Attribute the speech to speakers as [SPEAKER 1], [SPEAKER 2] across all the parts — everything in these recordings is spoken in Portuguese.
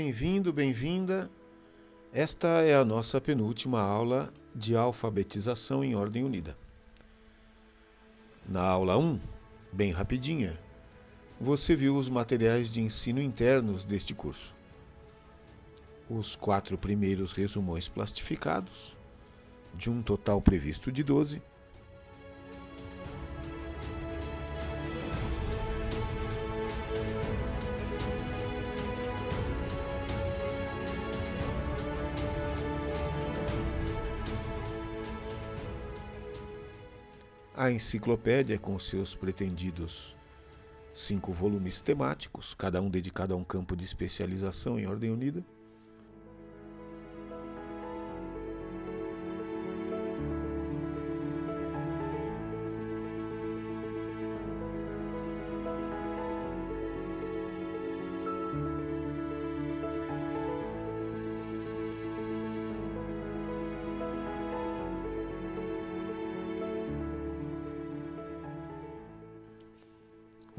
[SPEAKER 1] Bem-vindo, bem-vinda. Esta é a nossa penúltima aula de alfabetização em ordem unida. Na aula 1, bem rapidinha, você viu os materiais de ensino internos deste curso. Os 4 primeiros resumões plastificados, de um total previsto de 12. A enciclopédia com seus pretendidos 5 volumes temáticos, cada um dedicado a um campo de especialização em ordem unida.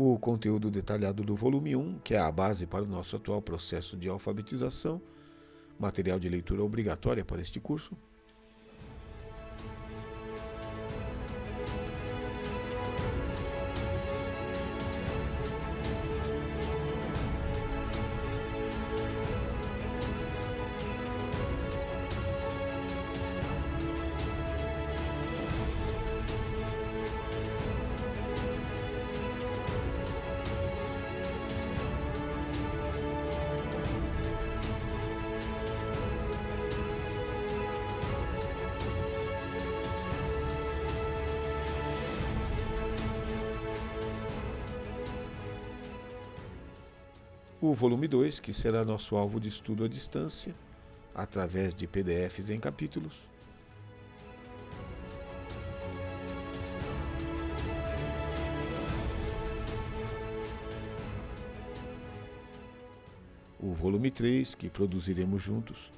[SPEAKER 1] O conteúdo detalhado do volume 1, que é a base para o nosso atual processo de alfabetização, material de leitura obrigatória para este curso. O volume 2, que será nosso alvo de estudo à distância, através de PDFs em capítulos. O volume 3, que produziremos juntos,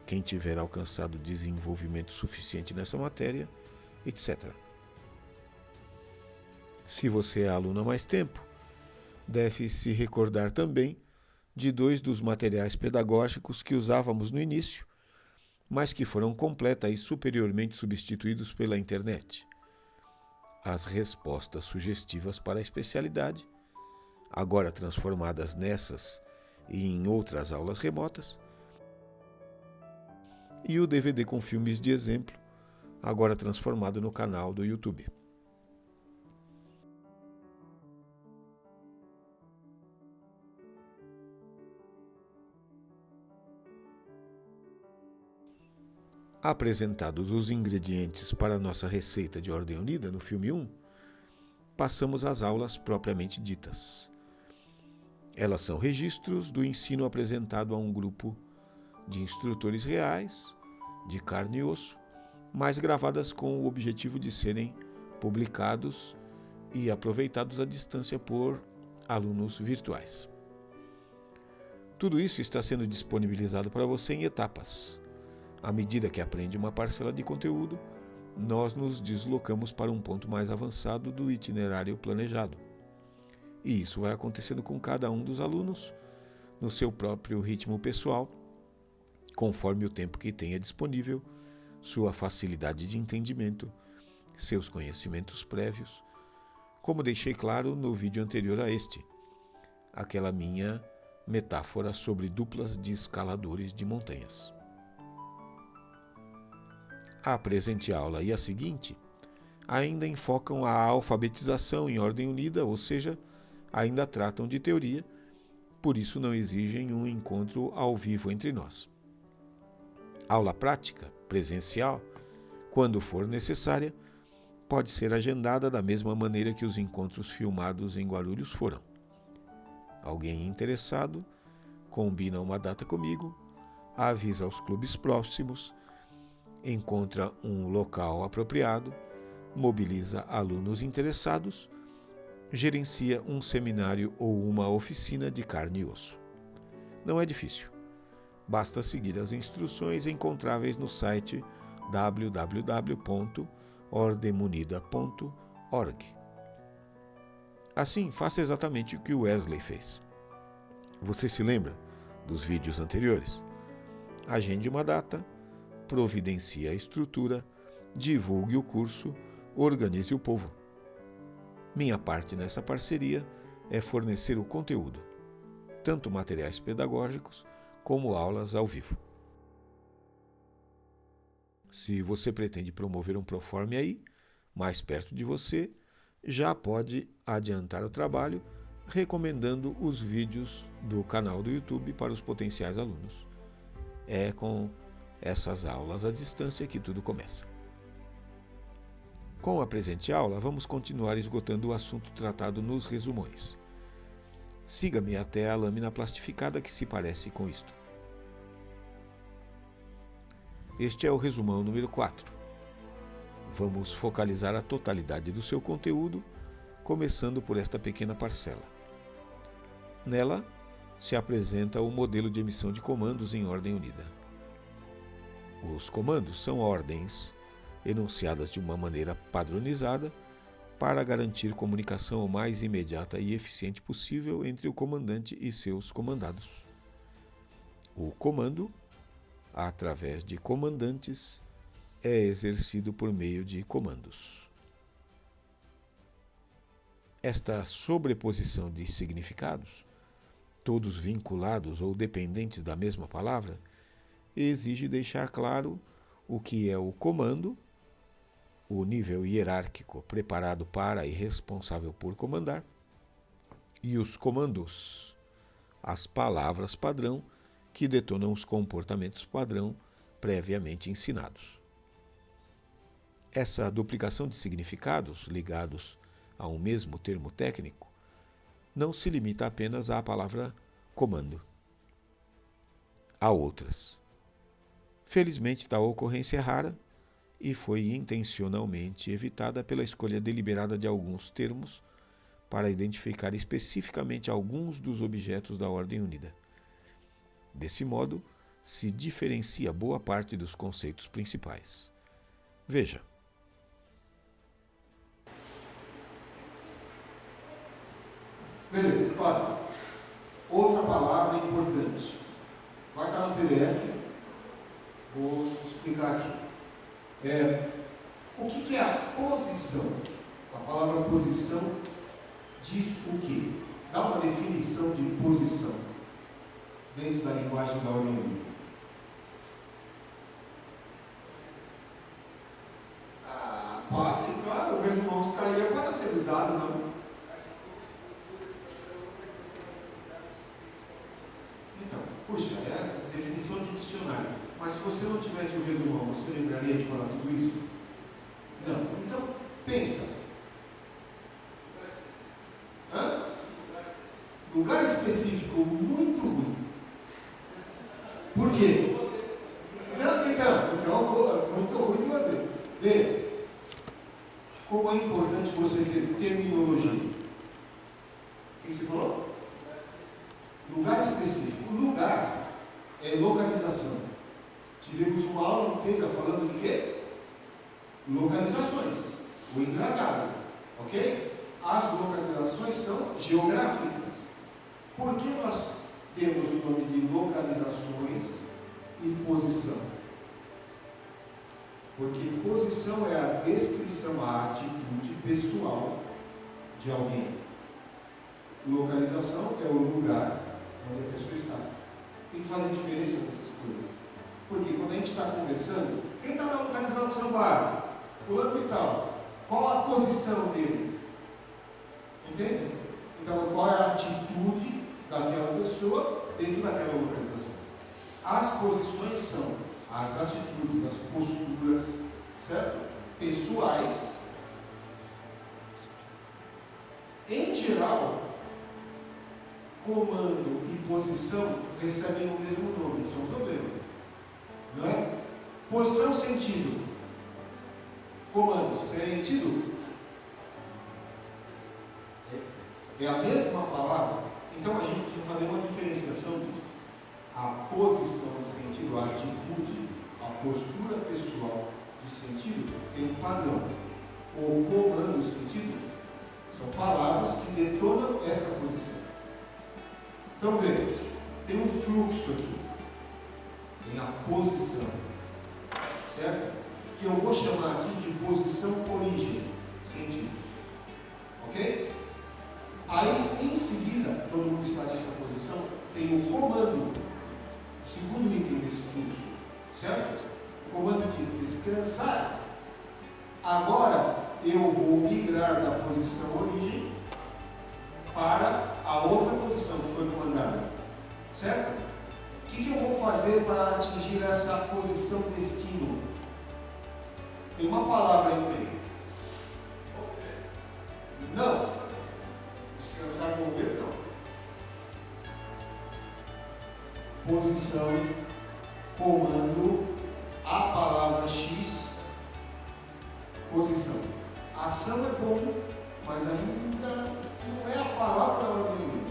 [SPEAKER 1] quem tiver alcançado desenvolvimento suficiente nessa matéria, etc. Se você é aluno há mais tempo, deve se recordar também de 2 dos materiais pedagógicos que usávamos no início, mas que foram completa e superiormente substituídos pela internet. As respostas sugestivas para a especialidade, agora transformadas nessas e em outras aulas remotas, e o DVD com filmes de exemplo, agora transformado no canal do YouTube. Apresentados os ingredientes para a nossa receita de ordem unida no filme 1, passamos às aulas propriamente ditas. Elas são registros do ensino apresentado a um grupo de instrutores reais, de carne e osso, mas gravadas com o objetivo de serem publicados e aproveitados à distância por alunos virtuais. Tudo isso está sendo disponibilizado para você em etapas. À medida que aprende uma parcela de conteúdo, nós nos deslocamos para um ponto mais avançado do itinerário planejado. E isso vai acontecendo com cada um dos alunos, no seu próprio ritmo pessoal, conforme o tempo que tenha disponível, sua facilidade de entendimento, seus conhecimentos prévios, como deixei claro no vídeo anterior a este, aquela minha metáfora sobre duplas de escaladores de montanhas. A presente aula e a seguinte ainda enfocam a alfabetização em ordem unida, ou seja, ainda tratam de teoria, por isso não exigem um encontro ao vivo entre nós. Aula prática, presencial, quando for necessária, pode ser agendada da mesma maneira que os encontros filmados em Guarulhos foram. Alguém interessado combina uma data comigo, avisa aos clubes próximos, encontra um local apropriado, mobiliza alunos interessados, gerencia um seminário ou uma oficina de carne e osso. Não é difícil. Basta seguir as instruções encontráveis no site www.ordemunida.org. Assim, faça exatamente o que Wesley fez. Você se lembra dos vídeos anteriores. Agende uma data, providencie a estrutura, divulgue o curso, organize o povo. Minha parte nessa parceria é fornecer o conteúdo, tanto materiais pedagógicos como aulas ao vivo. Se você pretende promover um Proforme aí, mais perto de você, já pode adiantar o trabalho recomendando os vídeos do canal do YouTube para os potenciais alunos. É com essas aulas à distância que tudo começa. Com a presente aula, vamos continuar esgotando o assunto tratado nos resumões. Siga-me até a lâmina plastificada que se parece com isto. Este é o resumão número 4. Vamos focalizar a totalidade do seu conteúdo, começando por esta pequena parcela. Nela, se apresenta o modelo de emissão de comandos em ordem unida. Os comandos são ordens enunciadas de uma maneira padronizada para garantir comunicação o mais imediata e eficiente possível entre o comandante e seus comandados. O comando, através de comandantes, é exercido por meio de comandos. Esta sobreposição de significados, todos vinculados ou dependentes da mesma palavra, exige deixar claro o que é o comando, o nível hierárquico preparado para e responsável por comandar, e os comandos, as palavras padrão que detonam os comportamentos padrão previamente ensinados. Essa duplicação de significados ligados a um mesmo termo técnico não se limita apenas à palavra comando. Há outras. Felizmente, tal ocorrência é rara e foi intencionalmente evitada pela escolha deliberada de alguns termos para identificar especificamente alguns dos objetos da ordem unida. Desse modo, se diferencia boa parte dos conceitos principais. Veja.
[SPEAKER 2] Beleza, olha, outra palavra importante. Vai estar no PDF, vou explicar aqui. O que é a posição? A palavra posição diz o quê? Dá uma definição de posição dentro da linguagem da ordem unida. Pode, claro, o resumão escalia pode ser usado, não? Então, puxa, é a definição de dicionário. Mas se você não tivesse o resumão, você lembraria de falar tudo isso? Não. Então, pensa. Lugar específico muito ruim. Por quê? Não, então, muito ruim de você. Vê, como é importante você ter terminologia. O que você falou? Lugar específico. Lugar é localização. Tivemos uma aula inteira falando de quê? Localizações. O engranado. Ok? As localizações são geográficas. Por que nós temos o nome de localizações e posição? Porque posição é a descrição, a atitude pessoal de alguém. Localização é o lugar onde a pessoa está. Tem que fazer diferença nessas coisas. Porque quando a gente está conversando, quem está na localização base? Fulano e tal. Qual a posição dele? Entende? Então, qual é a atitude daquela pessoa dentro daquela localização? As posições são as atitudes, as posturas, certo? Pessoais. Em geral, comando e posição recebem o mesmo nome, isso é um problema. Não é? Posição, sentido. Comando, sentido. É a mesma palavra. Então a gente tem que fazer uma diferenciação disso. A posição, sentido, a atitude, a postura pessoal de sentido tem um padrão. O comando, sentido, são palavras que detonam esta posição. Então veja, tem um fluxo aqui, tem a posição, certo? Que eu vou chamar aqui de posição origem, sentido, ok? Aí, em seguida, todo mundo está nessa posição, tem o comando, o segundo item desse fluxo, certo? O comando diz descansar. Agora, eu vou migrar da posição origem para a outra posição que foi comandada, certo? O que eu vou fazer para atingir essa posição destino? Tem uma palavra no meio. Não. Descansar e mover, não. Posição, comando, a palavra X, posição. Ação é bom, mas ainda não é a palavra da ordem.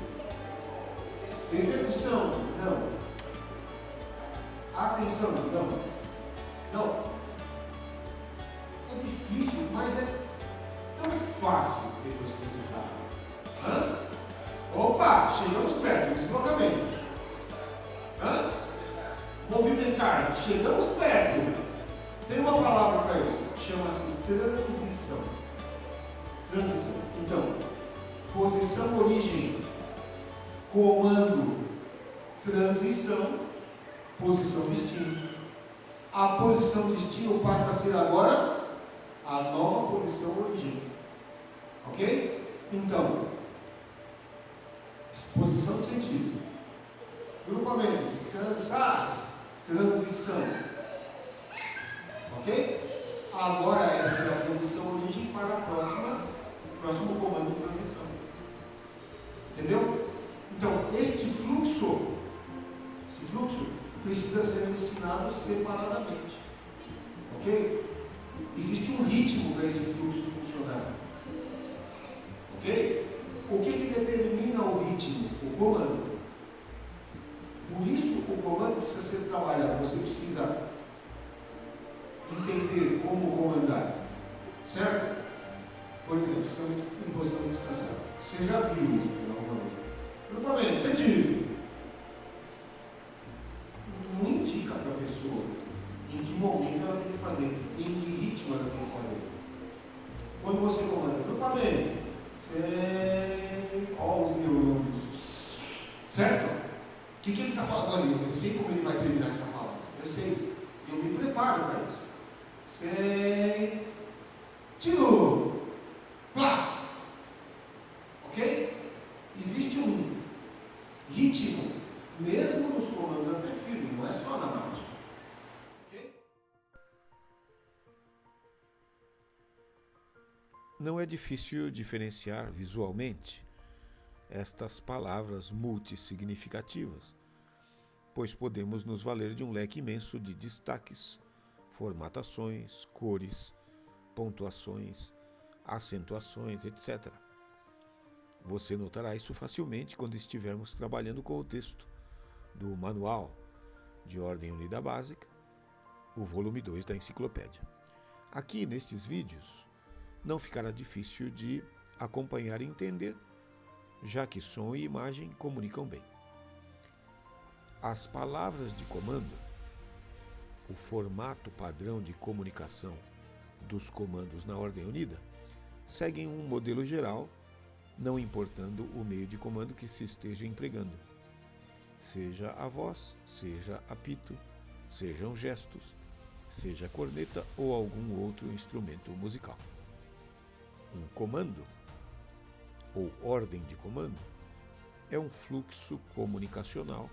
[SPEAKER 2] Execução, não. Atenção, não. Não. É difícil, mas é tão fácil depois que você sabe. Opa, chegamos perto do deslocamento. Movimentar, chegamos perto. Tem uma palavra para isso, chama-se transição. Transição. Então, posição origem, comando, transição, posição destino. A posição destino passa a ser agora a nova posição origem. Ok? Então, posição de sentido, grupamento, descansar, transição. Ok? Agora essa é a posição origem para a próximo comando de transição. Entendeu? Então, esse fluxo precisa ser ensinado separadamente. Ok? Existe um ritmo para esse fluxo funcionar. Ok? O que determina o ritmo? O comando. Por isso, o comando precisa ser trabalhado. Você precisa entender como comandar. Certo? Por exemplo, estamos em posição de descansar. Você já viu isso normalmente. Grupamento, sentido. Não indica para a pessoa em que momento ela tem que fazer, em que ritmo ela tem que fazer. Quando você comanda grupamento, sei, ó os neurônios, certo? O que ele está falando ali? Eu sei como ele vai terminar essa palavra. Eu sei, eu me preparo para isso. Sei, tiro, plá. Ok? Existe um ritmo, mesmo nos comandos a pé firme, não é só na marcha. Ok?
[SPEAKER 1] Não é difícil diferenciar visualmente estas palavras multissignificativas, pois podemos nos valer de um leque imenso de destaques, formatações, cores, pontuações, acentuações, etc. Você notará isso facilmente quando estivermos trabalhando com o texto do Manual de Ordem Unida Básica, o volume 2 da enciclopédia. Aqui nestes vídeos não ficará difícil de acompanhar e entender, já que som e imagem comunicam bem. As palavras de comando, o formato padrão de comunicação dos comandos na Ordem Unida, seguem um modelo geral, não importando o meio de comando que se esteja empregando, seja a voz, seja apito, sejam gestos, seja corneta ou algum outro instrumento musical. Um comando, ou ordem de comando, é um fluxo comunicacional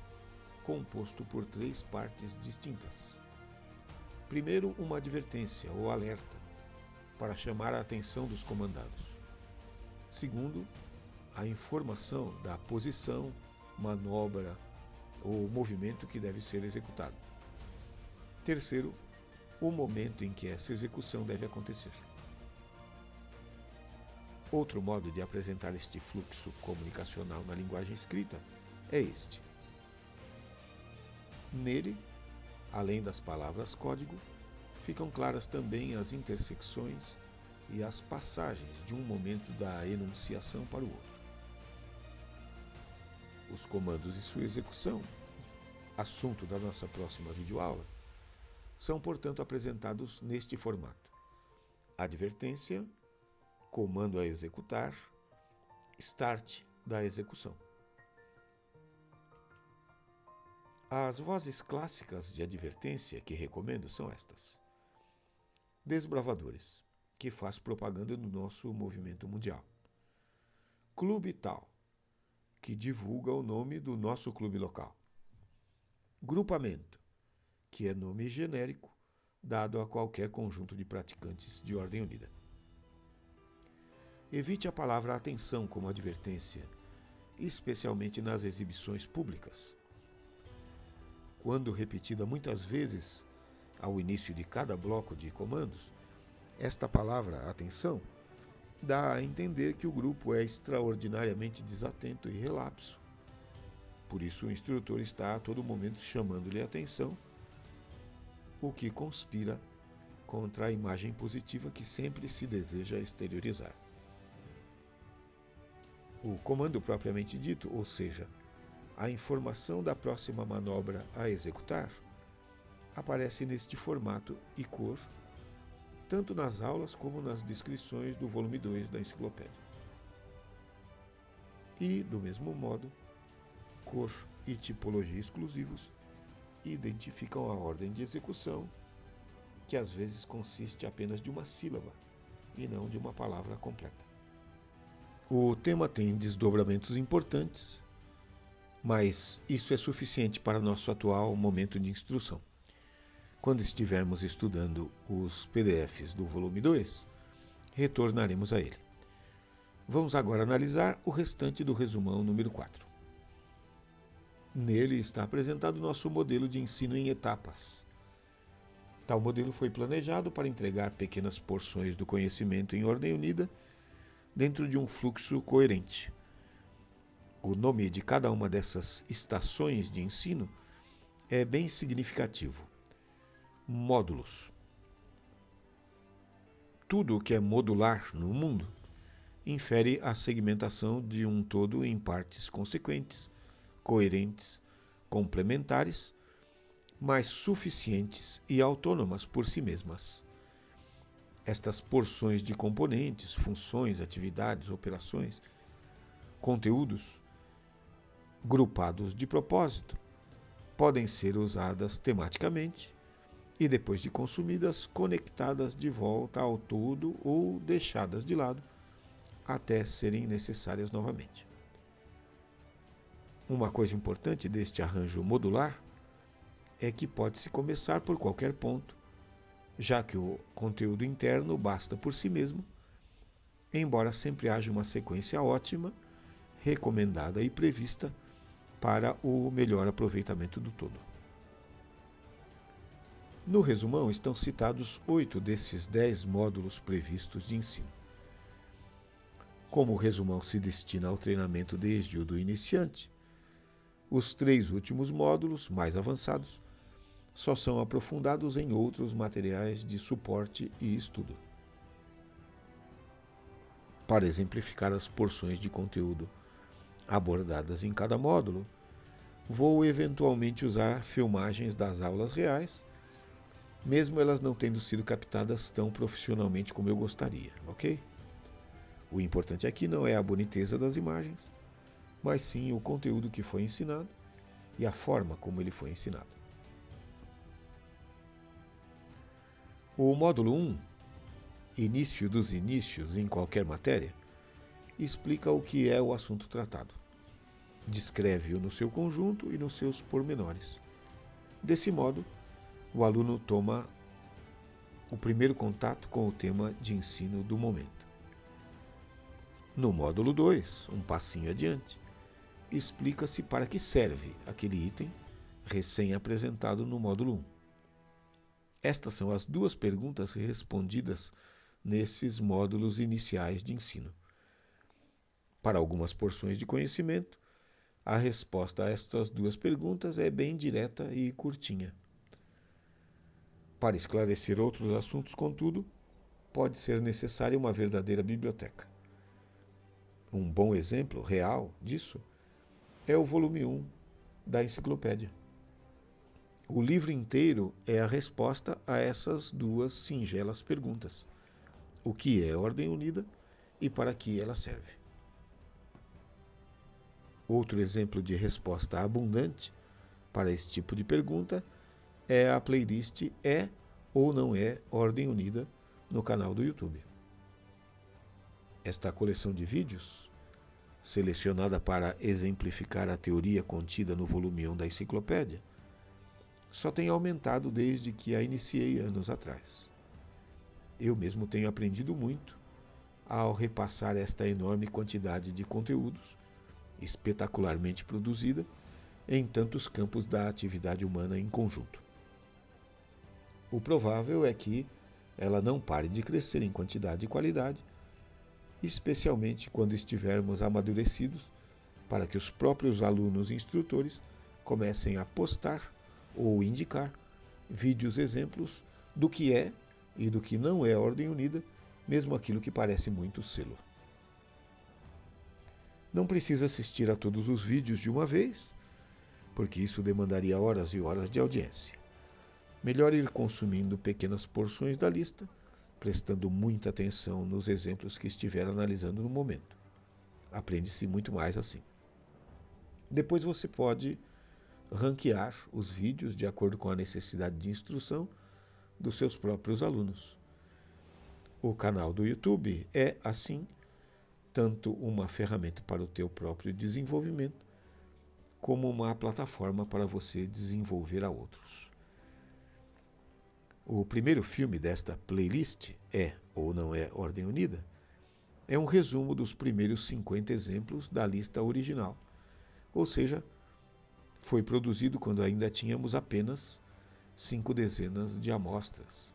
[SPEAKER 1] composto por 3 partes distintas. Primeiro, uma advertência ou alerta para chamar a atenção dos comandados. Segundo, a informação da posição, manobra ou movimento que deve ser executado. Terceiro, o momento em que essa execução deve acontecer. Outro modo de apresentar este fluxo comunicacional na linguagem escrita é este. Nele, além das palavras código, ficam claras também as intersecções e as passagens de um momento da enunciação para o outro. os comandos e sua execução, assunto da nossa próxima videoaula, são, portanto, apresentados neste formato: advertência, comando a executar, start da execução. As vozes clássicas de advertência que recomendo são estas: Desbravadores, que faz propaganda no nosso movimento mundial. Clube tal, que divulga o nome do nosso clube local. Grupamento, que é nome genérico dado a qualquer conjunto de praticantes de ordem unida. Evite a palavra atenção como advertência, especialmente nas exibições públicas. Quando repetida muitas vezes ao início de cada bloco de comandos, esta palavra atenção dá a entender que o grupo é extraordinariamente desatento e relapso. Por isso o instrutor está a todo momento chamando-lhe a atenção, o que conspira contra a imagem positiva que sempre se deseja exteriorizar. O comando propriamente dito, ou seja, a informação da próxima manobra a executar, aparece neste formato e cor, tanto nas aulas como nas descrições do volume 2 da enciclopédia. E, do mesmo modo, cor e tipologia exclusivos identificam a ordem de execução, que às vezes consiste apenas de uma sílaba e não de uma palavra completa. O tema tem desdobramentos importantes, mas isso é suficiente para nosso atual momento de instrução. Quando estivermos estudando os PDFs do volume 2, retornaremos a ele. Vamos agora analisar o restante do resumão número 4. Nele está apresentado nosso modelo de ensino em etapas. Tal modelo foi planejado para entregar pequenas porções do conhecimento em ordem unida dentro de um fluxo coerente. O nome de cada uma dessas estações de ensino é bem significativo: módulos. Tudo o que é modular no mundo infere a segmentação de um todo em partes consequentes, coerentes, complementares, mas suficientes e autônomas por si mesmas. Estas porções de componentes, funções, atividades, operações, conteúdos, grupados de propósito, podem ser usadas tematicamente e, depois de consumidas, conectadas de volta ao todo ou deixadas de lado até serem necessárias novamente. Uma coisa importante deste arranjo modular é que pode-se começar por qualquer ponto, já que o conteúdo interno basta por si mesmo, embora sempre haja uma sequência ótima, recomendada e prevista para o melhor aproveitamento do todo. No resumão estão citados 8 desses 10 módulos previstos de ensino. Como o resumão se destina ao treinamento desde o do iniciante, os 3 últimos módulos, mais avançados, só são aprofundados em outros materiais de suporte e estudo. Para exemplificar as porções de conteúdo abordadas em cada módulo, vou eventualmente usar filmagens das aulas reais, mesmo elas não tendo sido captadas tão profissionalmente como eu gostaria, ok? O importante aqui não é a boniteza das imagens, mas sim o conteúdo que foi ensinado e a forma como ele foi ensinado. O módulo 1, Início dos inícios em qualquer matéria, explica o que é o assunto tratado. Descreve-o no seu conjunto e nos seus pormenores. Desse modo, o aluno toma o primeiro contato com o tema de ensino do momento. No módulo 2, um passinho adiante, explica-se para que serve aquele item recém-apresentado no módulo 1. Estas são as 2 perguntas respondidas nesses módulos iniciais de ensino. Para algumas porções de conhecimento, a resposta a estas 2 perguntas é bem direta e curtinha. Para esclarecer outros assuntos, contudo, pode ser necessária uma verdadeira biblioteca. Um bom exemplo real disso é o volume 1 da enciclopédia. O livro inteiro é a resposta a essas duas singelas perguntas: o que é Ordem Unida e para que ela serve? Outro exemplo de resposta abundante para esse tipo de pergunta é a playlist É ou Não É Ordem Unida no canal do YouTube. Esta coleção de vídeos, selecionada para exemplificar a teoria contida no volume 1 da enciclopédia, só tem aumentado desde que a iniciei anos atrás. Eu mesmo tenho aprendido muito ao repassar esta enorme quantidade de conteúdos, espetacularmente produzida, em tantos campos da atividade humana em conjunto. O provável é que ela não pare de crescer em quantidade e qualidade, especialmente quando estivermos amadurecidos, para que os próprios alunos e instrutores comecem a postar ou indicar vídeos exemplos do que é e do que não é Ordem Unida, mesmo aquilo que parece muito sê-lo. Não precisa assistir a todos os vídeos de uma vez, porque isso demandaria horas e horas de audiência. Melhor ir consumindo pequenas porções da lista, prestando muita atenção nos exemplos que estiver analisando no momento. Aprende-se muito mais assim. Depois você pode ranquear os vídeos de acordo com a necessidade de instrução dos seus próprios alunos. O canal do YouTube é, assim, tanto uma ferramenta para o teu próprio desenvolvimento, como uma plataforma para você desenvolver a outros. O primeiro filme desta playlist, É ou Não É Ordem Unida, é um resumo dos primeiros 50 exemplos da lista original, ou seja, foi produzido quando ainda tínhamos apenas 5 dezenas de amostras.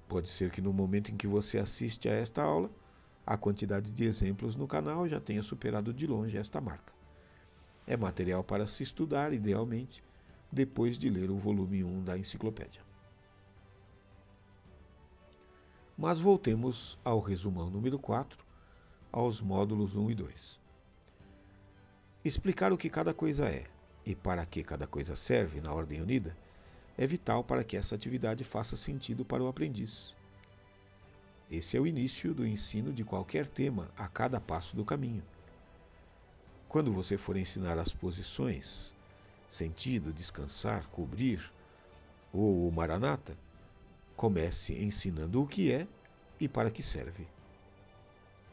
[SPEAKER 1] Pode ser que no momento em que você assiste a esta aula, a quantidade de exemplos no canal já tenha superado de longe esta marca. É material para se estudar, idealmente, depois de ler o volume 1 da enciclopédia. Mas voltemos ao resumão número 4, aos módulos 1 e 2. Explicar o que cada coisa é e para que cada coisa serve na Ordem Unida é vital para que essa atividade faça sentido para o aprendiz. Esse é o início do ensino de qualquer tema a cada passo do caminho. Quando você for ensinar as posições, sentido, descansar, cobrir, ou o Maranata, comece ensinando o que é e para que serve.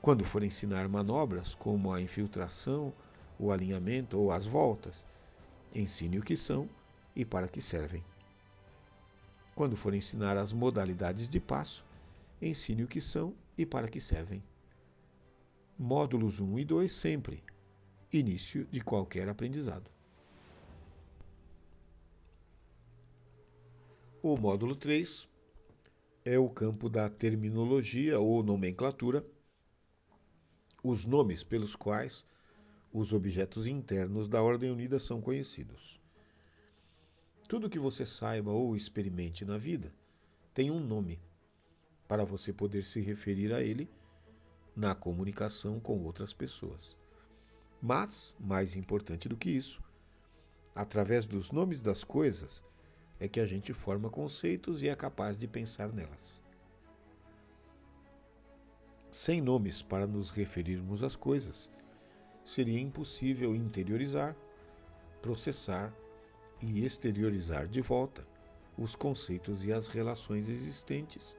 [SPEAKER 1] Quando for ensinar manobras como a infiltração, o alinhamento ou as voltas, ensine o que são e para que servem. Quando for ensinar as modalidades de passo, ensine o que são e para que servem. Módulos 1 e 2 sempre. Início de qualquer aprendizado. O módulo 3 é o campo da terminologia ou nomenclatura, os nomes pelos quais os objetos internos da Ordem Unida são conhecidos. Tudo que você saiba ou experimente na vida tem um nome, para você poder se referir a ele na comunicação com outras pessoas. Mas, mais importante do que isso, através dos nomes das coisas é que a gente forma conceitos e é capaz de pensar nelas. Sem nomes para nos referirmos às coisas, seria impossível interiorizar, processar e exteriorizar de volta os conceitos e as relações existentes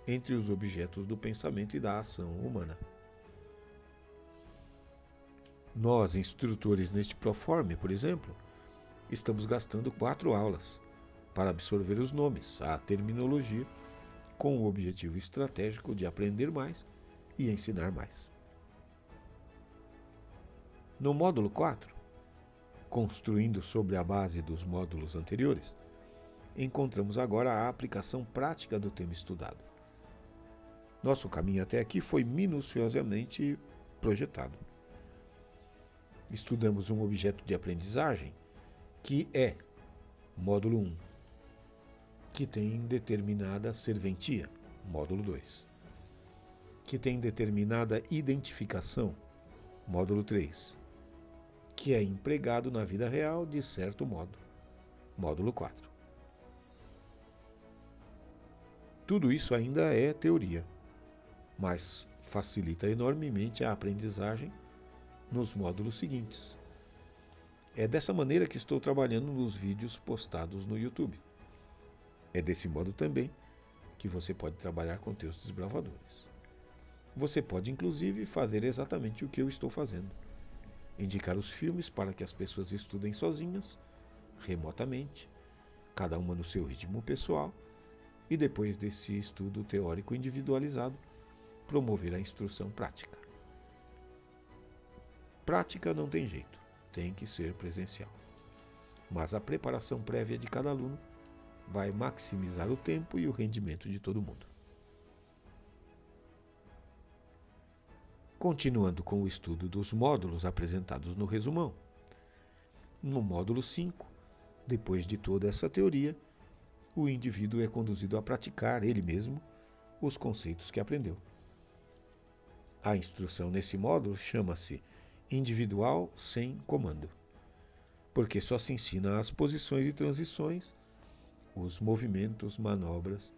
[SPEAKER 1] entre os objetos do pensamento e da ação humana. Nós, instrutores neste Proforme, por exemplo, estamos gastando 4 aulas para absorver os nomes, a terminologia, com o objetivo estratégico de aprender mais e ensinar mais. No módulo 4, construindo sobre a base dos módulos anteriores, encontramos agora a aplicação prática do tema estudado. Nosso caminho até aqui foi minuciosamente projetado. Estudamos um objeto de aprendizagem que é módulo 1, que tem determinada serventia, módulo 2, que tem determinada identificação, módulo 3, que é empregado na vida real de certo modo. Módulo 4. Tudo isso ainda é teoria, mas facilita enormemente a aprendizagem nos módulos seguintes. É dessa maneira que estou trabalhando nos vídeos postados no YouTube. É desse modo também que você pode trabalhar com teus desbravadores. Você pode, inclusive, fazer exatamente o que eu estou fazendo. Indicar os filmes para que as pessoas estudem sozinhas, remotamente, cada uma no seu ritmo pessoal, e depois desse estudo teórico individualizado, promover a instrução prática. Prática não tem jeito, tem que ser presencial. Mas a preparação prévia de cada aluno vai maximizar o tempo e o rendimento de todo mundo. Continuando com o estudo dos módulos apresentados no resumão. No módulo 5, depois de toda essa teoria, o indivíduo é conduzido a praticar ele mesmo os conceitos que aprendeu. A instrução nesse módulo chama-se individual sem comando, porque só se ensina as posições e transições, os movimentos, manobras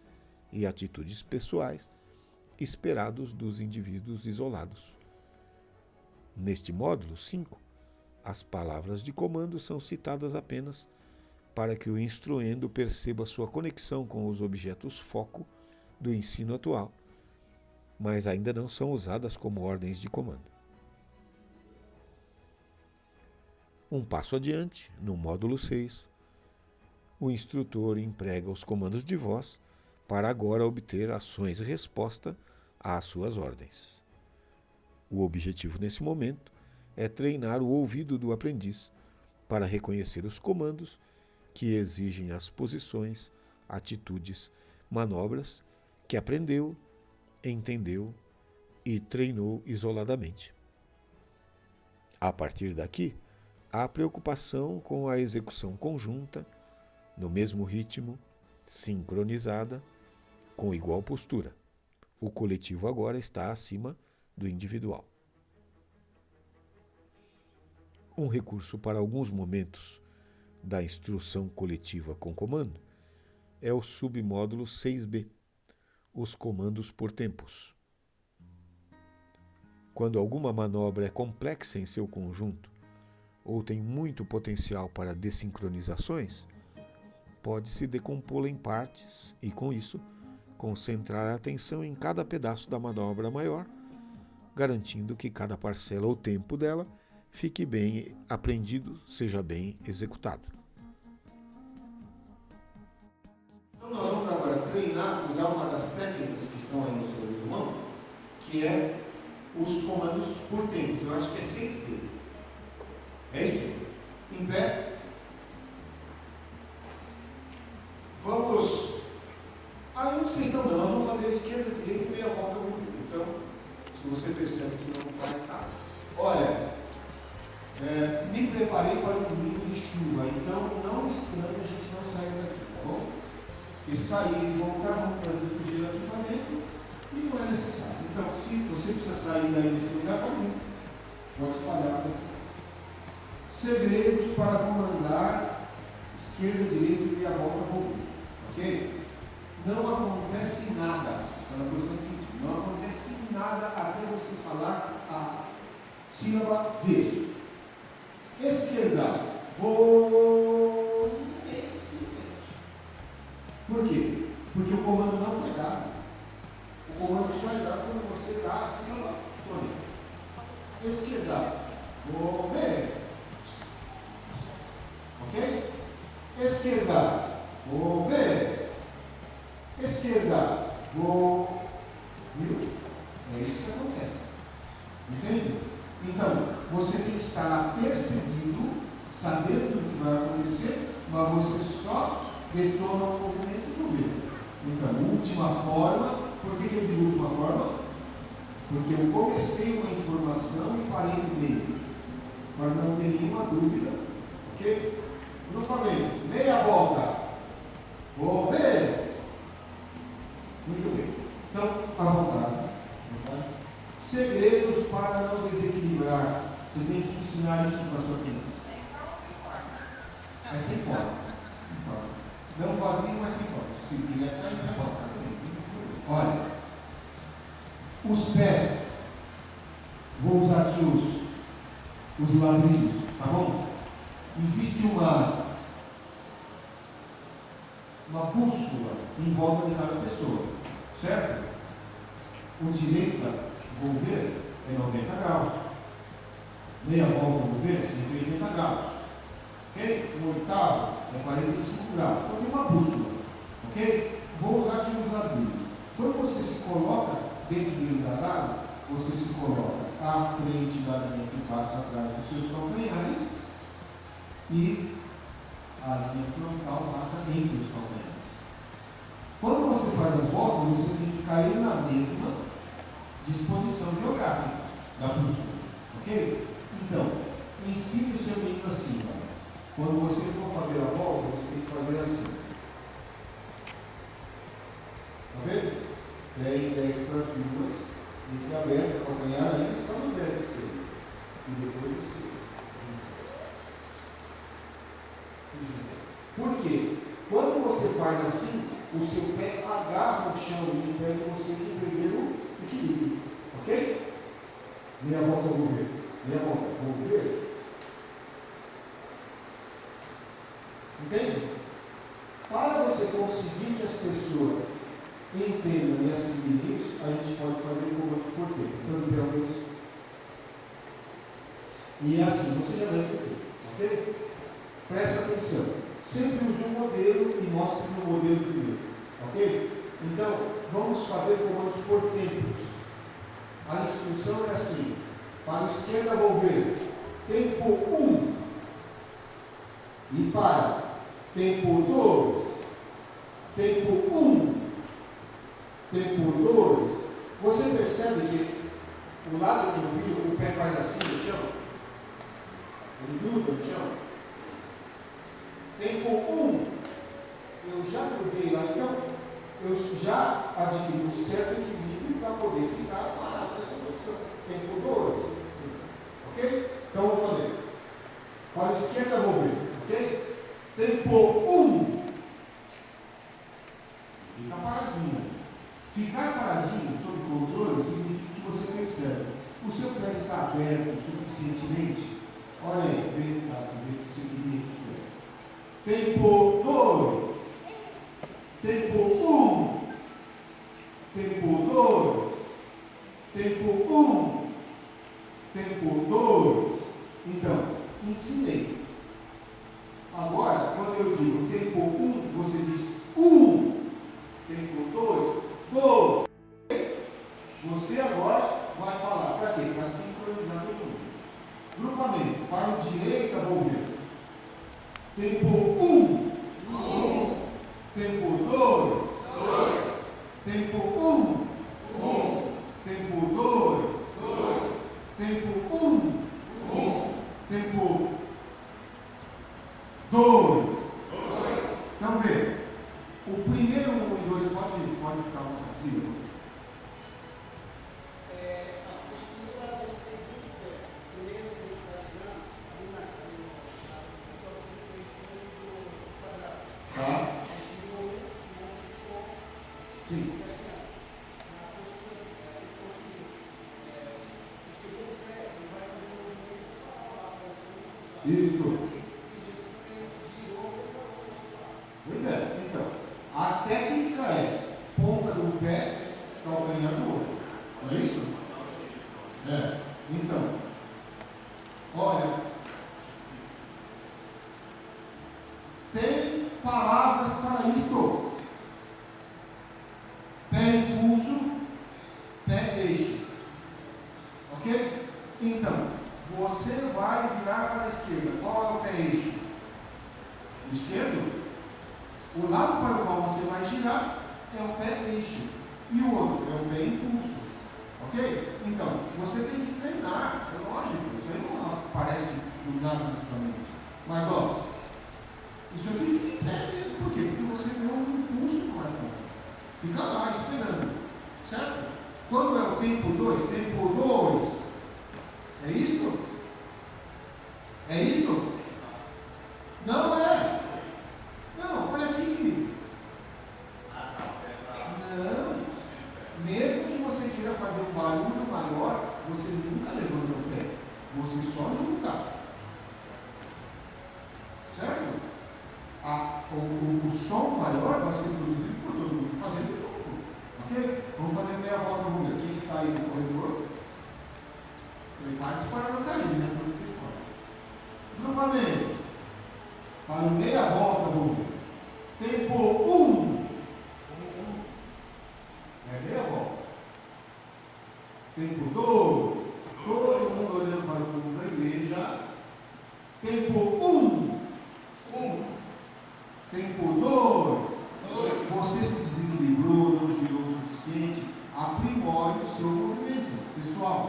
[SPEAKER 1] e atitudes pessoais esperados dos indivíduos isolados. Neste módulo 5, as palavras de comando são citadas apenas para que o instruendo perceba sua conexão com os objetos foco do ensino atual, mas ainda não são usadas como ordens de comando. Um passo adiante, no módulo 6, o instrutor emprega os comandos de voz para agora obter ações e resposta às suas ordens. O objetivo nesse momento é treinar o ouvido do aprendiz para reconhecer os comandos que exigem as posições, atitudes, manobras que aprendeu, entendeu e treinou isoladamente. A partir daqui, há preocupação com a execução conjunta, no mesmo ritmo, sincronizada, com igual postura. O coletivo agora está acima do individual. Um recurso para alguns momentos da instrução coletiva com comando é o submódulo 6b, os comandos por tempos. Quando alguma manobra é complexa em seu conjunto ou tem muito potencial para desincronizações, pode-se decompô-la em partes e, com isso, concentrar a atenção em cada pedaço da manobra maior, garantindo que cada parcela ou tempo dela fique bem aprendido, seja bem executado.
[SPEAKER 2] Então nós vamos agora treinar, usar uma das técnicas que estão aí no seu resumão, que é os comandos por tempo. Eu acho que é 6B. É isso? Em pé. Vamos. Aí onde vocês estão dando? Nós vamos fazer esquerda, direita e meia volta no vídeo. Então, se você percebe que não está errado. Olha, me preparei para um domingo de chuva, então não estranhe a gente não sair daqui, tá bom? E sair e voltar, vamos trazer sujeira aqui para dentro e não é necessário. Então, se você precisa sair daí desse lugar, pode espalhar daqui. Segredos para comandar esquerda, direita e meia volta com o ok? Não acontece nada, você está na posição de sentido, não acontece nada até você falar a sílaba V. Esquerda, vou. Por quê? Porque o comando não foi dado. O comando só é dado quando você dá a sílaba tônica. Esquerda, vou ver. Ok? Esquerda, vou ver. Esquerda, vou. Viu? É isso que acontece. Entende? Então, você tem que estar apercebido, sabendo do que vai acontecer, mas você só detona o movimento do vídeo. Então, última forma. Por que eu digo última forma? Porque eu comecei uma informação e parei no meio, para não ter nenhuma dúvida. Ok? Novamente, meia volta. Vou ver. Muito bem. Então, à vontade. Segredos para não desequilibrar. Você tem que ensinar isso para a sua criança? Mas sem forma. Não vazio, mas sem forma. Se quiser ficar, não pode ficar também. Olha, os pés, vou usar aqui os ladrilhos, tá bom? Existe uma bússola em volta de cada pessoa, certo? O direita, vou ver, é 90 graus. Meia volta, vou ver, é 180 graus. Ok? O oitavo é 45 graus. Então tem uma bússola. Ok? Vou usar aqui nos ladrilhos. Quando você se coloca dentro do livro da água, você se coloca à frente da linha que passa atrás dos seus calcanhares e a linha frontal passa entre os calcanhares. Quando você faz as voltas, você tem que cair na mesma disposição geográfica da bússola. Ok? Então, ensine o seu menino assim, tá? Quando você for fazer a volta, você tem que fazer assim. Está vendo? 10 para as duas, entreaberto, o calcanhar ainda está no vértice. E depois você. Por quê? Quando você faz assim, o seu pé agarra o chão e impede você de perder o equilíbrio. Ok? Meia volta, vou ver. Meia volta, vou ver. Entende? Para você conseguir que as pessoas entendam e assimilem isso, a gente pode fazer um comando por tempo. Então, pelo menos. E é assim, você já deve ter feito. Ok? Presta atenção. Sempre use um modelo e mostre no modelo primeiro. Ok? Então, vamos fazer comandos por tempos. A instrução é assim. Para a esquerda, vou ver. Tempo 1. E para. Tempo 2. Tempo 1. Tempo 2. Você percebe que o lado que eu vi, o pé faz assim no chão? Ele gruda no chão? Tempo 1. Eu já grudei lá, então eu já adquiri um certo equilíbrio para poder ficar parado nessa posição. Tempo 2. Ok? Então vamos fazer. Para a esquerda, vou ver. Ok? Tempo 1. Fica paradinho. Ficar paradinho sob controle significa que você percebe. O seu pé está aberto suficientemente. Olha aí, vê do jeito que você queria que tivesse. Tempo 2. Tempo 1. Tempo 2. Tempo 1. Tempo 2. Então, ensinei. Agora, quando eu digo tempo 1, você diz 1. Tempo 2, 2. Você agora vai falar para quê? Para sincronizar todo mundo. Grupamento. Para o direita, vou ver. Tempo 1. 1. Tempo 2. 2. Tempo 1. 1. Tempo 2. 2. Tempo 1. 1. Tempo 2. Então vê. O primeiro 1 e 2 pode ficar um pouquinho.
[SPEAKER 3] A postura deve ser muito bem. Primeiro você está girando ali na pessoa que fica em cima do quadrado.
[SPEAKER 2] Tá?
[SPEAKER 3] Girou
[SPEAKER 2] Sim.
[SPEAKER 3] na postura, a questão que o segundo pé você vai fazer um movimento para baixo.
[SPEAKER 2] Isso. Pois é, então, a técnica é ponta do pé, calcanhar do outro. Não é isso? É. Então, olha, tem palavras para isto. Pé impulso, pé eixo. Ok? Então, você vai virar para a esquerda. Qual é o pé eixo? Esquerdo? O lado para o qual você vai girar é o pé eixo. E o outro é o pé impulso. Ok? Então, você tem que treinar. É lógico. Isso aí não aparece do nada na sua mente. Mas, ó, isso aqui fica em pé mesmo. Por quê? Porque você deu um impulso para a Fica lá esperando. Certo? Quando é o tempo 2? Tempo 2. É isso? Você só junta. Certo? O som maior vai ser produzido por todo mundo fazendo junto. Ok? Vamos fazer meia volta no mundo. Quem está aí no corredor, prepare-se para não cair, né? Por misericórdia. Novamente, para meia volta no mundo. Tempo 1. É meia volta. Tempo 2. Todo mundo olhando para o fundo da igreja. Tempo 1. Tempo 2. Você se desequilibrou, não girou o suficiente. Aprimore o seu movimento, pessoal.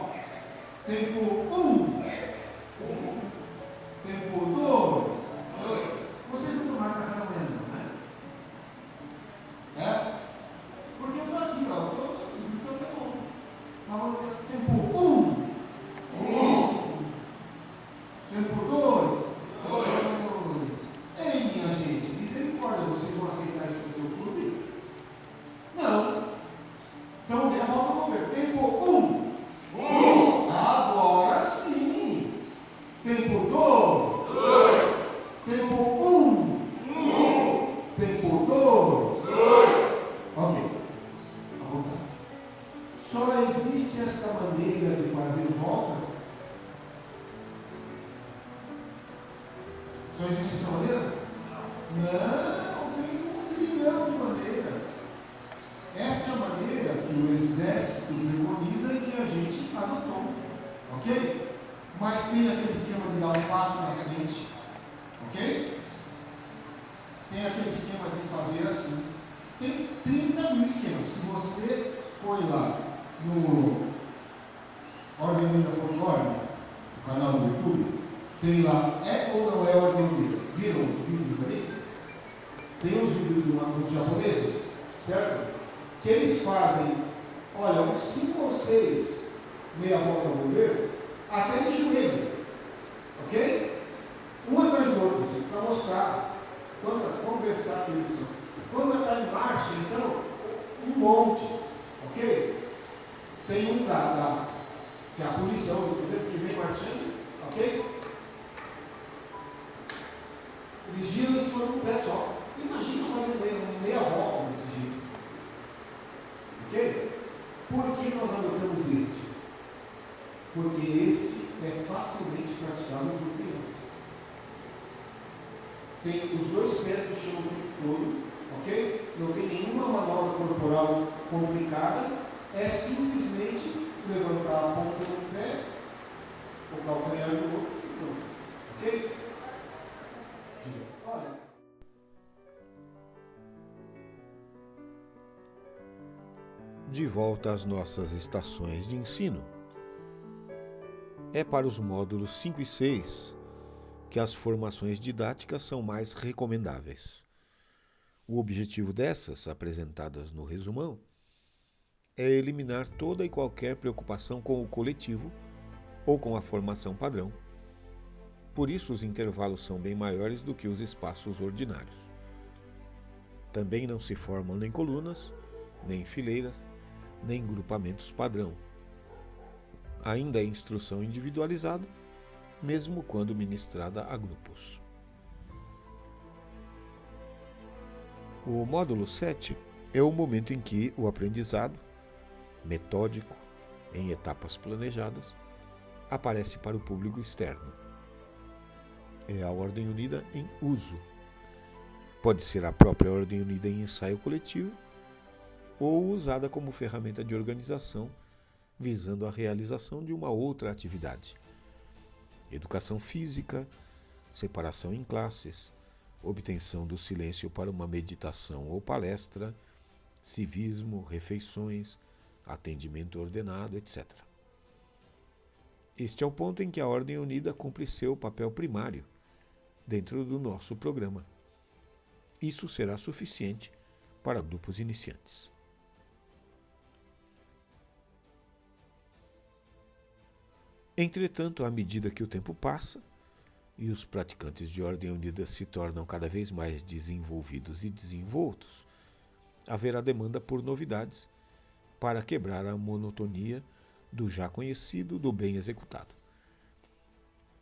[SPEAKER 2] Tempo 1. Tempo 2. Vocês não tomaram café da manhã, não, né? É? Porque eu estou aqui, ó. Então tá bom. Mas tempo 1. Tempo 2. Ei, minha gente, misericórdia, vocês vão aceitar isso no seu clube? Não. Então, meia volta, vamos ver. Tempo 1. Agora sim. Tempo 2. Tempo 1. Tempo 2. Ok. À vontade. Só existe esta maneira de fazer voltas? Só existe essa maneira? Não, tem 1 trilhão de maneiras. Esta é a maneira que o exército preconiza e que a gente adotou. Ok? Mas tem aquele esquema de dar um passo na frente. Ok? Tem aquele esquema de fazer assim. Tem 30 mil esquemas. Se você foi lá no Ordem.org, o canal do YouTube, tem lá, é ou não é Ordem Unida? Viram os vídeos ali? Tem os vídeos dos japoneses, certo? Que eles fazem, olha, uns 5 ou 6 meia volta no governo, até de joelho. Ok? Um atrás do outro, assim, para mostrar quão versátil eles são. Quando está em marcha, então, um monte. Ok? Tem um que é a polícia, por exemplo, que vem marchando. Ok? Eles giram em cima do pé só. Imagina fazer meia volta desse jeito. Ok? Por que nós adotamos este? Porque este é facilmente praticável por crianças. Tem os 2 pés no chão o tempo todo, ok? Não tem nenhuma manobra corporal complicada, é simplesmente levantar a ponta do pé, o calcanhar do outro e pronto, ok? Olha.
[SPEAKER 1] De volta às nossas estações de ensino. É para os módulos 5 e 6 que as formações didáticas são mais recomendáveis. O objetivo dessas, apresentadas no resumão, é eliminar toda e qualquer preocupação com o coletivo ou com a formação padrão. Por isso, os intervalos são bem maiores do que os espaços ordinários. Também não se formam nem colunas, nem fileiras, nem grupamentos padrão. Ainda é instrução individualizada, mesmo quando ministrada a grupos. O módulo 7 é o momento em que o aprendizado, metódico, em etapas planejadas, aparece para o público externo. É a Ordem Unida em uso. Pode ser a própria Ordem Unida em ensaio coletivo ou usada como ferramenta de organização visando a realização de uma outra atividade. Educação física, separação em classes, obtenção do silêncio para uma meditação ou palestra, civismo, refeições, atendimento ordenado, etc. Este é o ponto em que a Ordem Unida cumpre seu papel primário dentro do nosso programa. Isso será suficiente para grupos iniciantes. Entretanto, à medida que o tempo passa e os praticantes de Ordem Unida se tornam cada vez mais desenvolvidos e desenvoltos, haverá demanda por novidades para quebrar a monotonia do já conhecido, do bem executado.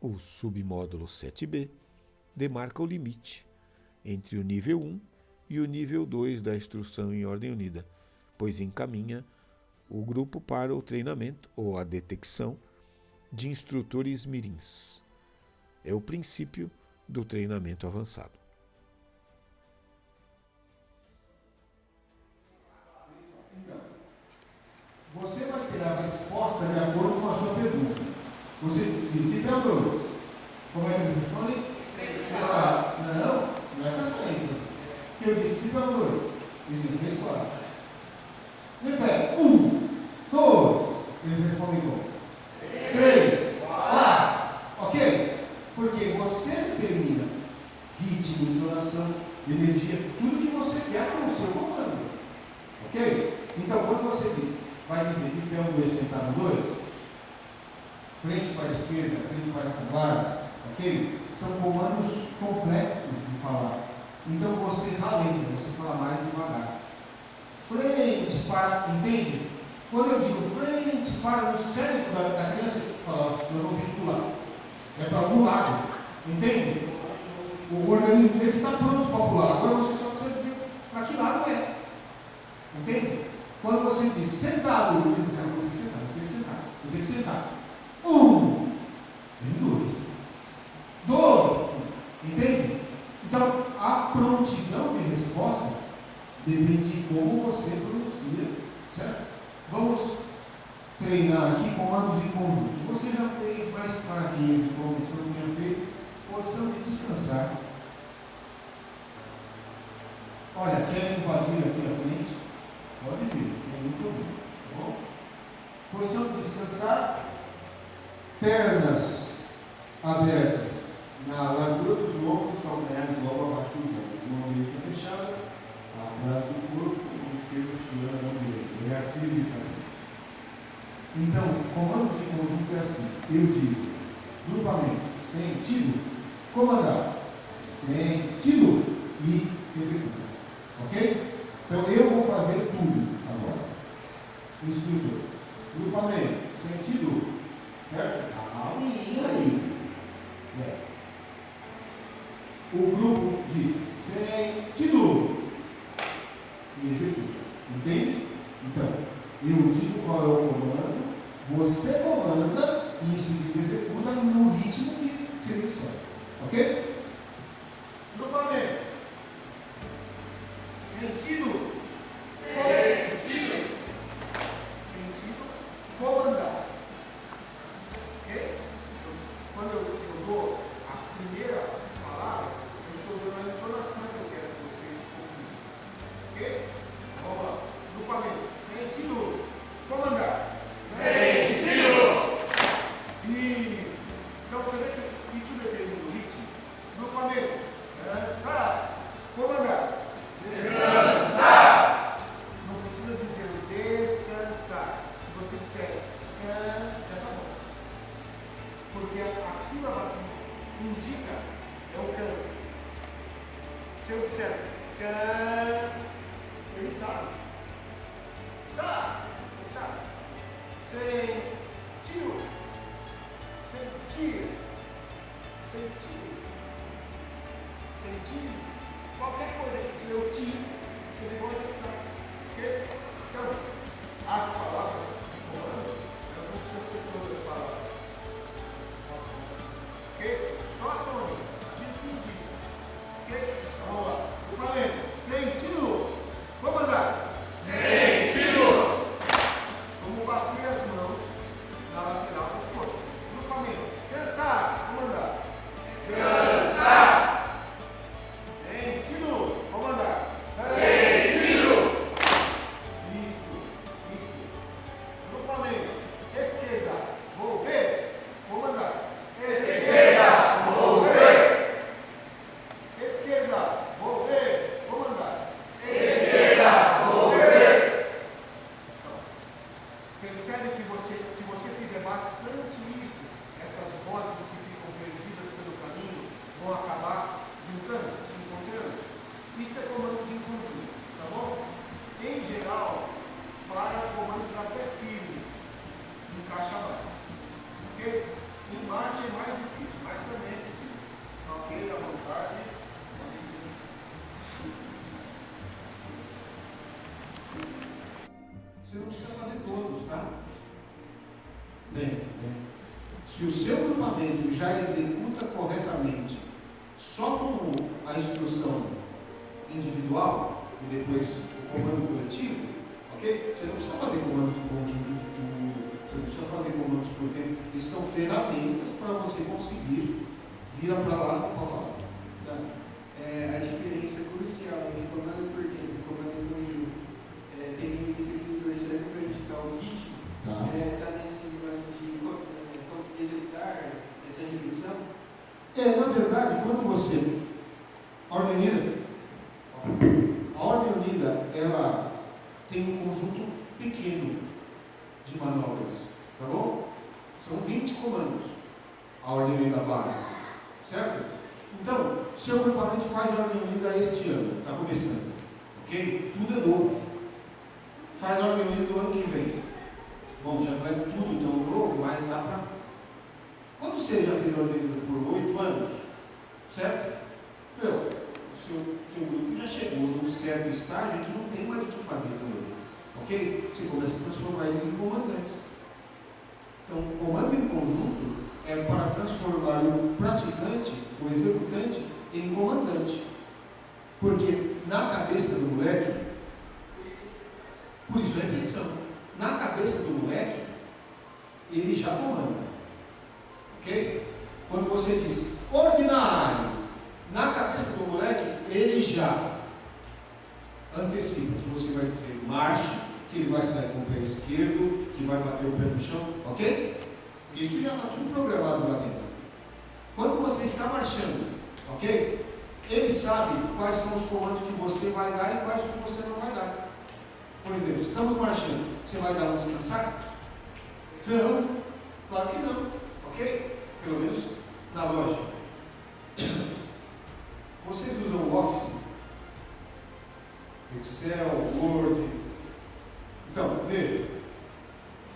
[SPEAKER 1] O submódulo 7b demarca o limite entre o nível 1 e o nível 2 da instrução em ordem unida, pois encaminha o grupo para o treinamento ou a detecção de instrutores mirins. É o princípio do treinamento avançado.
[SPEAKER 2] Então, você vai ter a resposta de acordo com a sua pergunta. Você diz, tipo, é o 2. Como é que você responde? 3, 4. Não é para essa ênfase. Que eu disse, tipo, é o 2. Eu disse, 3, 4. Repete, 1, 2. Eles respondem como? 3, 4. Ok? Porque você determina ritmo, entonação, energia, tudo que você quer com o seu comando. Ok? Então, quando você diz, vai dizer que pé um 2 sentado 2, frente para a esquerda, frente para a retaguarda, ok? São comandos complexos de falar. Então, você ralenta, você fala mais devagar. Frente para, entende? Quando eu digo frente para o cérebro da criança, fala, nós vamos ter que pular. É para algum lado, entende? O organismo dele está pronto para pular. Agora você só precisa dizer para que lado é. Entende? Quando você diz sentado, eu tenho que dizer, eu tenho que sentar, eu tenho que sentar, eu tenho que sentar. 1, 2, 2, entende? Então, a prontidão de resposta depende de como você pronuncia, certo? Vamos treinar aqui comandos em conjunto. Você já fez mais tarde, como o senhor tinha feito, posição de descansar. Olha, quer invadir aqui à frente? Pode vir, não tem nenhum problema, tá bom? Posição de descansar, pernas abertas na largura dos ombros, calcanhares logo abaixo dos ombros. Mão direita fechada, atrás do corpo, mão esquerda segurando a mão direita. Olhar firme para frente. Então, comandos de conjunto é assim. Eu digo, grupamento, sentido, comandar, sentido e executar. Ok? Então, eu vou fazer tudo agora. Instrutor. Grupamento, sentido, certo? Calminha aí. O grupo diz sentido e executa. Entende? Então, eu digo qual é o comando, você comanda e em seguida executa no ritmo que você mencionou. Ok? Grupamento. Sentido. Sentido. Sentido. Comandar. Ok? Quando eu dou a primeira palavra, eu estou dando a entonação que eu quero que vocês ouvirem. Ok? Vamos lá. Grupamento. Sentido. Comandar. Sentido. E então você vê que isso determina o ritmo. Grupamento. Descansar. Comandar. Descansar. Não precisa dizer descansar. Se você disser descansar, já está bom. Porque a sílaba que indica é o can. Se eu disser can, ele sabe. Sabe. Ele sabe. Sentiu. Sentir. Sentir. Sentir. Qualquer coisa que tiver o ti, ele vai executar. Ok? Então, as palavras de comando, elas não precisam ser todas as palavras. Ok? Só a tônica, aquilo que indica. Ok? Então, vamos lá. Grupamento. Sentido. Comandar. Você não precisa fazer todos, tá? Se o seu grupamento já executa corretamente só como a instrução individual e depois o comando coletivo, ok? Você não precisa fazer comandos em conjunto de tudo, você não precisa fazer comandos por tempo. Isso são ferramentas para você conseguir vir para lá para falar.
[SPEAKER 3] Tá. A diferença crucial entre comando por tempo e comando em conjunto, tendo em vista que os dois servem para indicar o ritmo, está nesse negócio de executar essa repetição?
[SPEAKER 2] Na verdade, quando você. A ordem unida, ela tem um conjunto pequeno de manobras, tá bom? São 20 comandos, a ordem unida básica, certo? Então, seu grupamento faz a ordem unida este ano, está começando, ok? Tudo é novo. Faz a ordem unida do ano que vem. Bom, já não é tudo tão novo, mas dá para. Quando você já fez a ordem unida por 8 anos, certo? Seu grupo já chegou num certo estágio que não tem mais o que fazer também, ok? Você começa a transformar eles em comandantes. Então, o comando em conjunto é para transformar o praticante, o executante, em comandante. Porque na cabeça do moleque, por isso é repetição, na cabeça do moleque, ele já comanda. Ok? Quando você diz ordinário, na cabeça do moleque, ele já antecipa que você vai dizer marche, que ele vai sair com o pé esquerdo, que vai bater o pé no chão, ok? Isso já está tudo programado lá dentro. Quando você está marchando, ok? Ele sabe quais são os comandos que você vai dar e quais que você não vai dar. Por exemplo, estamos marchando, você vai dar um descansar? Não, claro que não, ok? Pelo menos na loja. Vocês usam o Office, Excel, Word. Então, veja,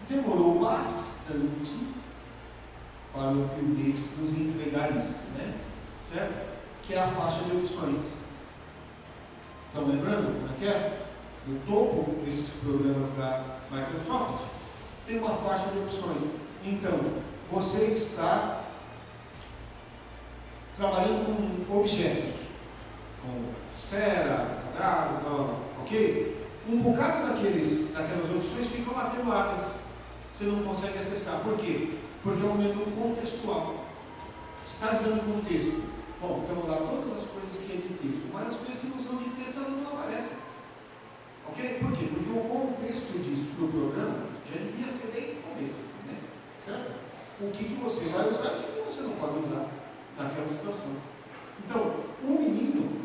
[SPEAKER 2] demorou bastante para o Bill Gates nos entregar isso, né? Certo? Que é a faixa de opções. Estão lembrando como é que é? No topo desses programas da Microsoft, tem uma faixa de opções. Então, você está trabalhando com objetos, com esfera, quadrado, ok? Um bocado daquelas opções ficam atenuadas. Você não consegue acessar. Por quê? Porque é um menu contextual. Está dando contexto. Bom, estão lá todas as coisas que é de texto, mas as coisas que não são de texto elas não aparecem. Ok? Por quê? Porque o contexto disso para o programa já devia ser desde o começo, assim, né? Certo? O que você vai usar e o que você não pode usar naquela situação. Então, o menino,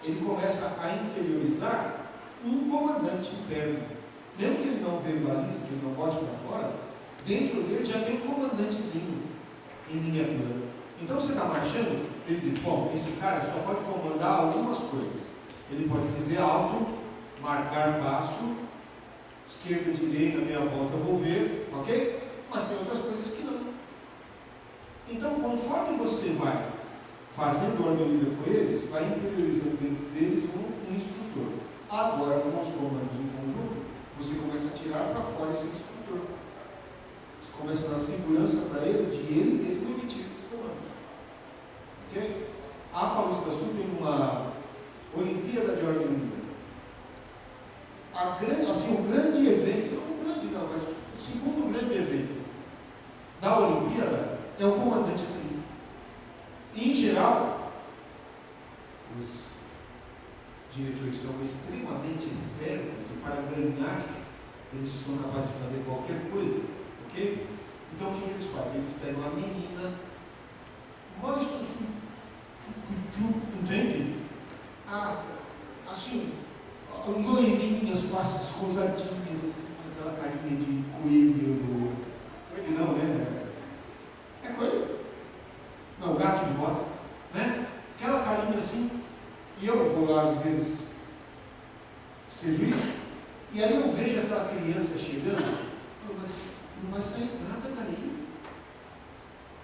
[SPEAKER 2] ele começa a interiorizar um comandante interno. Mesmo que ele não verbalize, que ele não bote para fora, dentro dele já tem um comandantezinho em miniatura. Então você está marchando, ele diz, bom, esse cara só pode comandar algumas coisas. Ele pode dizer alto, marcar passo, esquerda, direita, meia volta, vou ver, ok? Mas tem outras coisas que não. Então, conforme você vai fazendo ordem unida com eles, vai interiorizando dentro deles um instrutor. Agora, com os comandos em conjunto, você começa a tirar para fora esse instrutor. Você começa a dar segurança para ele de ele mesmo emitir o comando. Ok? A Paulista Sul tem uma Olimpíada de Ordem Unida. O grande evento, mas o segundo grande evento da Olimpíada é o comandante aqui. Em geral, os diretores são extremamente espertos e para ganhar, eles são capazes de fazer qualquer coisa, ok? Então o que eles fazem? Eles pegam a menina, mas entende? Assim, loirinhas, faces rosadinhas, assim, aquela carinha de coelho. Coelho não, né? É coelho? Não, gato de botas, né? Aquela carinha assim, e eu vou lá às vezes ser juiz, e aí eu vejo aquela criança chegando, mas não vai sair nada daí.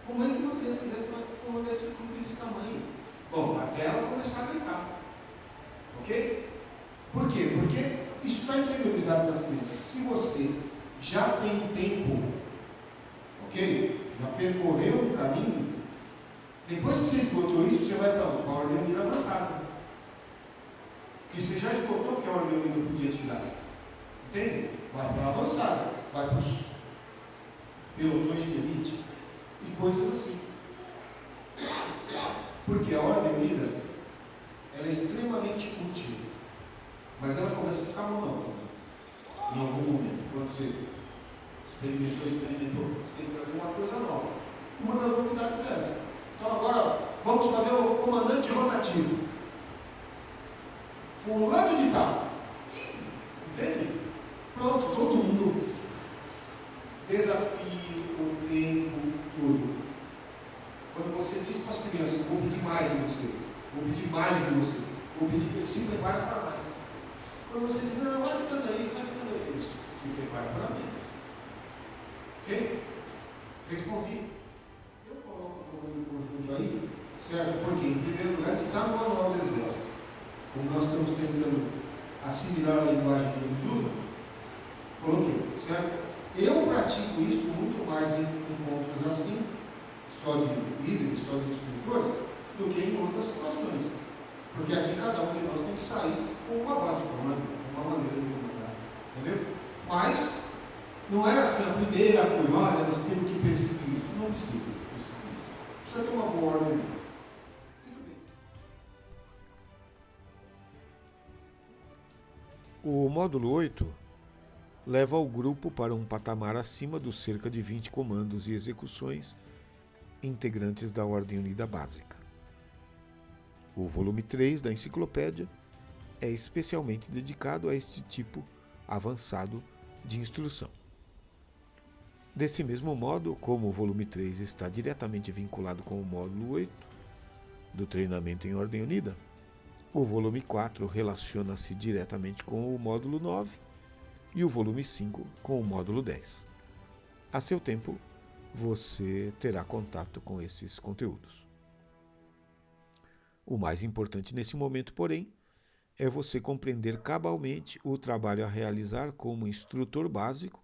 [SPEAKER 2] Como é que uma criança dessa vai ser cumprir desse tamanho? Bom, até ela começar a gritar. Ok? Por quê? Porque isso está interiorizado nas crianças. Se você já tem tempo, ok? Já percorreu o caminho, depois que você esgotou isso, você vai para a ordem unida avançada. Porque você já esgotou o que a ordem unida podia te dar. Entende? Vai para a avançada, vai para os pelotões de elite e coisas assim. Porque a ordem unida, ela é extremamente útil, mas ela começa a ficar monótona em algum momento. Quando você experimentou, você tem que trazer uma coisa nova. Uma das novidades é essa. Então agora vamos fazer o comandante rotativo. Fulano de tal. Entende? Pronto, todo mundo. Desafio o tempo todo. Quando você diz para as crianças, vou pedir mais de você, vou pedir mais de você, vou pedir que eles se preparem para mais. Quando você diz, não, vai ficando aí, eles se preparam para menos. Ok? Respondi. Eu coloco o comando conjunto aí, certo? Porque, em primeiro lugar, está no manual do exército. Como nós estamos tentando assimilar a linguagem que eles usam, coloquei, certo? Eu pratico isso muito mais em encontros assim, só de líderes, só de instrutores, do que em outras situações. Porque aqui cada um de nós tem que sair com uma voz de comando, uma maneira de comandar. Entendeu? Mas não é assim a primeira coisa, olha, nós temos que perseguir isso. Não precisa perseguir isso. Precisa ter uma boa ordem. Muito bem.
[SPEAKER 1] O módulo 8 leva o grupo para um patamar acima dos cerca de 20 comandos e execuções integrantes da Ordem Unida Básica. O volume 3 da enciclopédia é especialmente dedicado a este tipo avançado de instrução. Desse mesmo modo, como o volume 3 está diretamente vinculado com o módulo 8 do treinamento em Ordem Unida, o volume 4 relaciona-se diretamente com o módulo 9 e o volume 5 com o módulo 10. A seu tempo, você terá contato com esses conteúdos. O mais importante nesse momento, porém, é você compreender cabalmente o trabalho a realizar como instrutor básico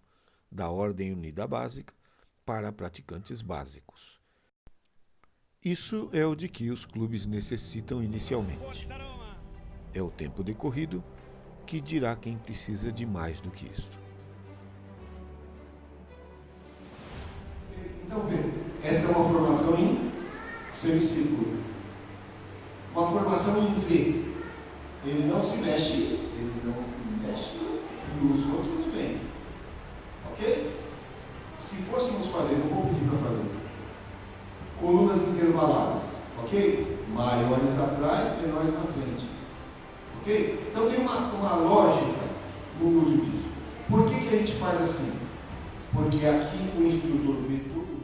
[SPEAKER 1] da Ordem Unida Básica para praticantes básicos. Isso é o de que os clubes necessitam inicialmente. É o tempo decorrido que dirá quem precisa de mais do que isto.
[SPEAKER 2] Então, vê, esta é uma formação em semicírculo. Uma formação em V. Ele não se mexe e os outros vêm. Ok? Se fôssemos fazer, não vou pedir para fazer, colunas intervaladas. Ok? Maiores atrás, menores na frente. Ok? Então tem uma lógica no uso disso. Por que a gente faz assim? Porque aqui o instrutor vê todo